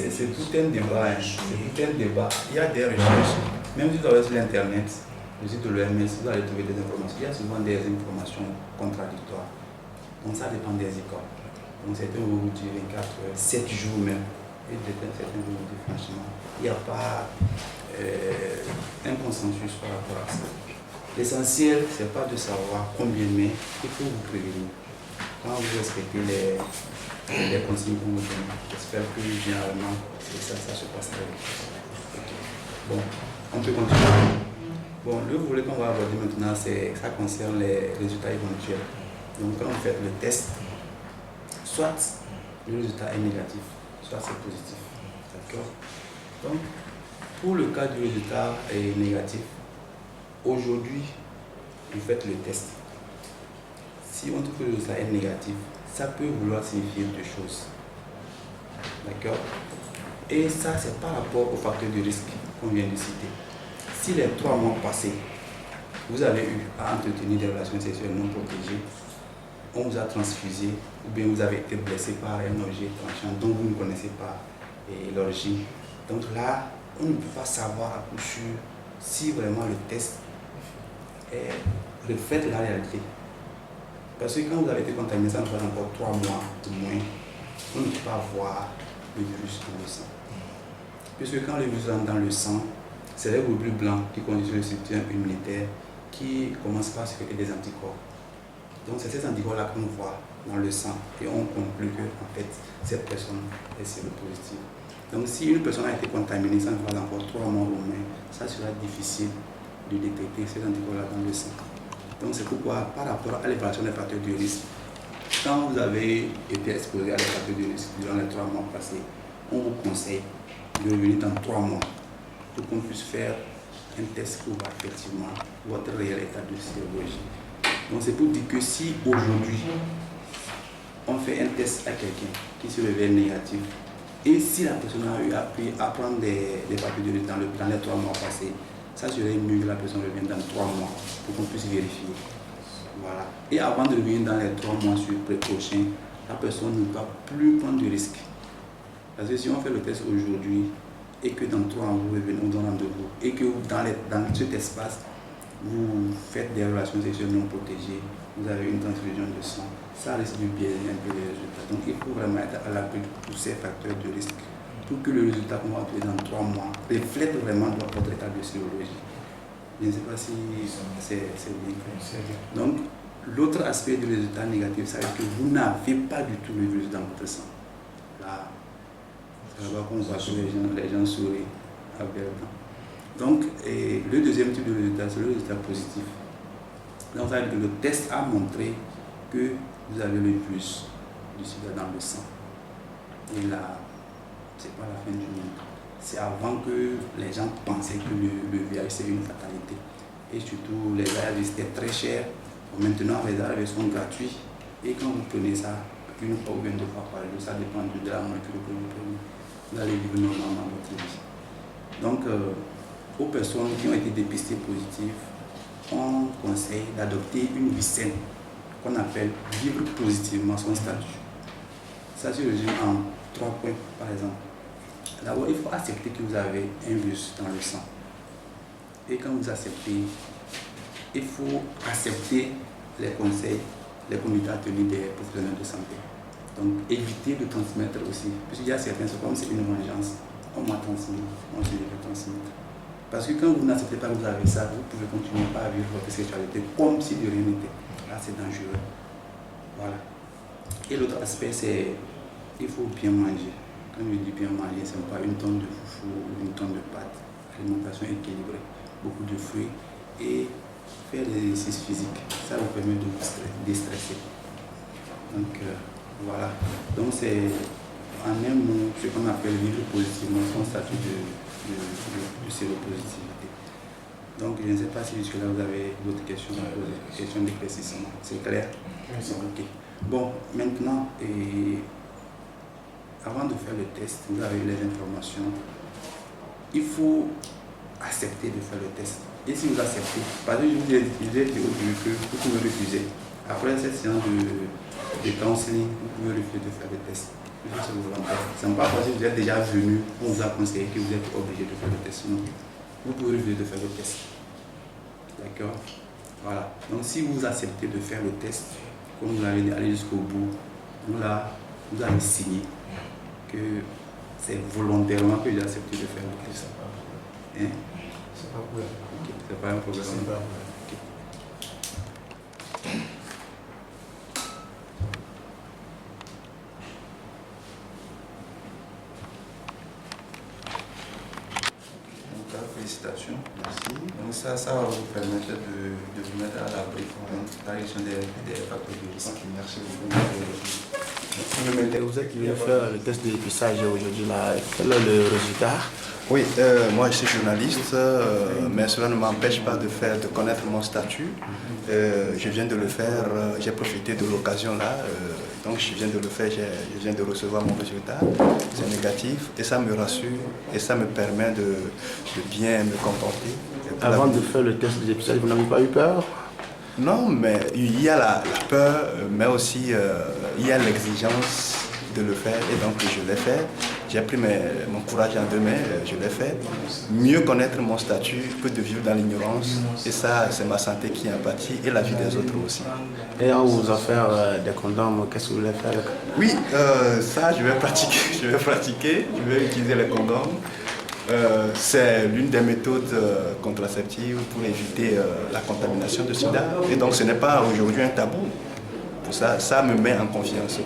c'est tout un débat. Hein. C'est tout un débat. Il y a des recherches, même si vous allez sur l'internet, le site de l'OMS, vous allez trouver des informations. Il y a souvent des informations contradictoires. Donc ça dépend des écoles. Donc certains vont vous dire 24 heures, 7 jours même. Et certains vont vous dire franchement, il n'y a pas un consensus par rapport à ça. L'essentiel, ce n'est pas de savoir combien de mai, il faut vous prévenir. Quand vous respectez les consignes qu'on vous donne, j'espère que généralement, ça se passe très bien. Okay. Bon, on peut continuer. Bon, le volet qu'on va aborder maintenant, ça concerne les résultats éventuels. Donc quand vous faites le test, soit le résultat est négatif, soit c'est positif. D'accord? Donc, pour le cas du résultat est négatif, aujourd'hui, vous faites le test. Si on trouve que le résultat est négatif, ça peut vouloir signifier deux choses. D'accord? Et ça, c'est par rapport au facteur de risque qu'on vient de citer. Si les 3 mois passés, vous avez eu à entretenir des relations sexuelles non protégées, on vous a transfusé, ou bien vous avez été blessé par un objet tranchant dont vous ne connaissez pas l'origine. Donc là, on ne peut pas savoir à coup sûr si vraiment le test reflète la réalité. Parce que quand vous avez été contaminé, ça nous fait encore 3 mois ou moins, on ne peut pas voir le virus dans le sang. Puisque quand le virus rentre dans le sang, c'est les globules blancs qui constituent le système immunitaire qui commencent par sécréter des anticorps. Donc c'est ces anticorps-là qu'on voit dans le sang et on conclut que en fait, cette personne est séropositive. Donc si une personne a été contaminée, ça nous fait encore 3 mois ou moins, ça sera difficile de détecter ces anticorps-là dans le sang. Donc c'est pourquoi, par rapport à l'évaluation des facteurs de risque, quand vous avez été exposé à des facteurs de risque durant les 3 mois passés, on vous conseille de revenir dans 3 mois pour qu'on puisse faire un test pour voir effectivement votre réel état de sérologie. Donc c'est pour dire que si aujourd'hui on fait un test à quelqu'un qui se révèle négatif, et si la personne a eu appris à prendre des facteurs de risque dans les 3 mois passés, ça serait mieux que la personne revienne dans 3 mois pour qu'on puisse vérifier. Voilà. Et avant de revenir dans les 3 mois prochains, la personne ne va plus prendre de risques. Parce que si on fait le test aujourd'hui et que dans 3 mois vous revenez, on donne rendez-vous, et que dans cet espace, vous faites des relations sexuelles non protégées, vous avez une transfusion de sang, ça risque de biaiser un peu les résultats. Donc il faut vraiment être à l'abri de tous ces facteurs de risque pour que le résultat qu'on va trouver dans 3 mois reflète vraiment votre état de sérologie. Je ne sais pas si c'est bien clair. Donc, l'autre aspect du résultat négatif, c'est que vous n'avez pas du tout le virus dans votre sang. Là, c'est là-bas qu'on voit que les gens sourient avec le Donc, le deuxième type de résultat, c'est le résultat positif. Donc, ça veut dire que le test a montré que vous avez le virus du sida dans le sang. Et là, c'est pas la fin du monde. C'est avant que les gens pensaient que le VIH c'est une fatalité. Et surtout, les ARV étaient très chers. Maintenant, les ARV sont gratuits. Et quand vous prenez ça, une fois ou bien 2 fois par jour, ça dépend de la molécule que vous prenez. Vous allez vivre normalement votre vie. Donc, aux personnes qui ont été dépistées positives, on conseille d'adopter une vie saine qu'on appelle vivre positivement son statut. Ça se résume en 3 points, par exemple. D'abord, il faut accepter que vous avez un virus dans le sang. Et quand vous acceptez, il faut accepter les conseils, les conduites à tenir des professionnels de santé. Donc, éviter de transmettre aussi. Puisqu'il y a certains, c'est comme c'est une vengeance. On m'a transmis, moi je vais transmettre. Parce que quand vous n'acceptez pas que vous avez ça, vous pouvez continuer à vivre votre sexualité comme si de rien n'était. Là, c'est dangereux. Voilà. Et l'autre aspect, c'est qu'il faut bien manger. Quand je dis bien manger, ce n'est pas une tonne de foufou ou une tonne de pâtes. Alimentation équilibrée, beaucoup de fruits et faire des exercices physiques. Ça vous permet de vous déstresser. Donc, voilà. Donc, c'est en un mot ce qu'on appelle vivre positivement son statut de séropositivité. Donc, je ne sais pas si jusque-là vous avez d'autres questions à poser, questions d'éclaircissement. C'est clair? Oui. Ok. Bon, maintenant, avant de faire le test, vous avez eu les informations. Il faut accepter de faire le test. Et si vous acceptez, parce que je vous ai dit au début que vous pouvez refuser. Après cette séance de counseling, vous pouvez refuser de faire le test. puisque c'est volontaire. Ce n'est pas parce que vous êtes déjà venu, on vous a conseillé que vous êtes obligé de faire le test. Non. Vous pouvez refuser de faire le test. D'accord? Voilà. Donc si vous acceptez de faire le test, comme vous allez aller jusqu'au bout, vous allez signer que c'est volontairement que j'ai accepté de faire le test. Hein? C'est pas un problème. Okay. C'est pas un problème. C'est pas un problème. Félicitations, merci. Donc ça va vous permettre de vous mettre à l'abri par la gestion des facteurs de risque. Okay, merci beaucoup. Vous êtes venu faire le test de dépistage aujourd'hui, là. Quel est le résultat? Oui, moi je suis journaliste, mais cela ne m'empêche pas de connaître mon statut. Je viens de le faire, j'ai profité de l'occasion là, donc je viens de le faire, je viens de recevoir mon résultat, c'est négatif et ça me rassure et ça me permet de bien me comporter. Avant de faire le test de dépistage, vous n'avez pas eu peur? Non, mais il y a la peur, mais aussi il y a l'exigence de le faire et donc je l'ai fait. J'ai pris mon courage en deux mains, je l'ai fait. Mieux connaître mon statut que de vivre dans l'ignorance. Et ça, c'est ma santé qui en pâtit et la vie des autres aussi. Et on vous a fait des condoms, qu'est-ce que vous voulez faire? Oui, ça, je vais pratiquer, je vais utiliser les condoms. C'est l'une des méthodes contraceptives pour éviter la contamination de sida. Et donc ce n'est pas aujourd'hui un tabou. Pour ça, ça me met en confiance.